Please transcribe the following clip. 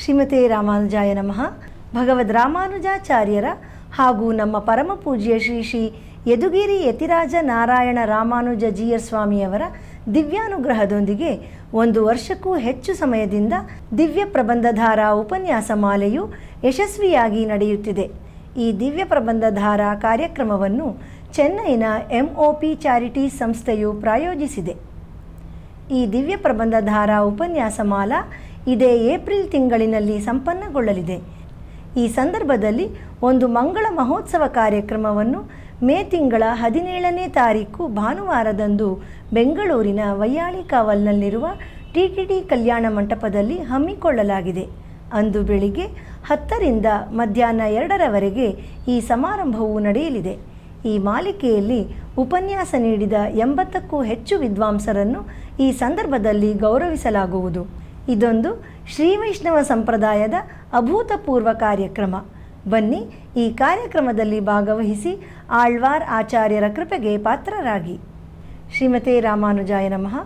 ಶ್ರೀಮತೆ ರಾಮಾನುಜಾಯ ನಮಃ. ಭಗವದ್ ರಾಮಾನುಜಾಚಾರ್ಯರ ಹಾಗೂ ನಮ್ಮ ಪರಮ ಪೂಜ್ಯ ಶ್ರೀ ಶ್ರೀ ಯದುಗಿರಿ ಯತಿರಾಜ ನಾರಾಯಣ ರಾಮಾನುಜ ಜೀಯರ್ ಸ್ವಾಮಿಯವರ ದಿವ್ಯಾನುಗ್ರಹದೊಂದಿಗೆ 1 ವರ್ಷಕ್ಕೂ ಹೆಚ್ಚು ಸಮಯದಿಂದ ದಿವ್ಯ ಪ್ರಬಂಧಧಾರ ಉಪನ್ಯಾಸ ಮಾಲೆಯು ಯಶಸ್ವಿಯಾಗಿ ನಡೆಯುತ್ತಿದೆ. ಈ ದಿವ್ಯ ಪ್ರಬಂಧಧಾರ ಕಾರ್ಯಕ್ರಮವನ್ನು ಚೆನ್ನೈನ MOP ಚಾರಿಟೀಸ್ ಸಂಸ್ಥೆಯು ಪ್ರಾಯೋಜಿಸಿದೆ. ಈ ದಿವ್ಯ ಪ್ರಬಂಧಧಾರ ಉಪನ್ಯಾಸ ಮಾಲಾ ಇದೇ ಏಪ್ರಿಲ್ ತಿಂಗಳಿನಲ್ಲಿ ಸಂಪನ್ನಗೊಳ್ಳಲಿದೆ. ಈ ಸಂದರ್ಭದಲ್ಲಿ ಒಂದು ಮಂಗಳ ಮಹೋತ್ಸವ ಕಾರ್ಯಕ್ರಮವನ್ನು ಮೇ ತಿಂಗಳ 17ನೇ ತಾರೀಕು ಭಾನುವಾರದಂದು ಬೆಂಗಳೂರಿನ ವೈಯಾಳಿ ಕಾವಲ್ನಲ್ಲಿರುವ TTD ಕಲ್ಯಾಣ ಮಂಟಪದಲ್ಲಿ ಹಮ್ಮಿಕೊಳ್ಳಲಾಗಿದೆ. ಅಂದು ಬೆಳಿಗ್ಗೆ 10ರಿಂದ ಮಧ್ಯಾಹ್ನ 2ರವರೆಗೆ ಈ ಸಮಾರಂಭವು ನಡೆಯಲಿದೆ. ಈ ಮಾಲಿಕೆಯಲ್ಲಿ ಉಪನ್ಯಾಸ ನೀಡಿದ 80ಕ್ಕೂ ಹೆಚ್ಚು ವಿದ್ವಾಂಸರನ್ನು ಈ ಸಂದರ್ಭದಲ್ಲಿ ಗೌರವಿಸಲಾಗುವುದು. ಇದೊಂದು ಶ್ರೀ ವೈಷ್ಣವ ಸಂಪ್ರದಾಯದ ಅಭೂತಪೂರ್ವ ಕಾರ್ಯಕ್ರಮ. ಬನ್ನಿ, ಈ ಕಾರ್ಯಕ್ರಮದಲ್ಲಿ ಭಾಗವಹಿಸಿ ಆಳ್ವಾರ್ ಆಚಾರ್ಯರ ಕೃಪೆಗೆ ಪಾತ್ರರಾಗಿ. ಶ್ರೀಮತೆ ರಾಮಾನುಜಾಯ ನಮಃ.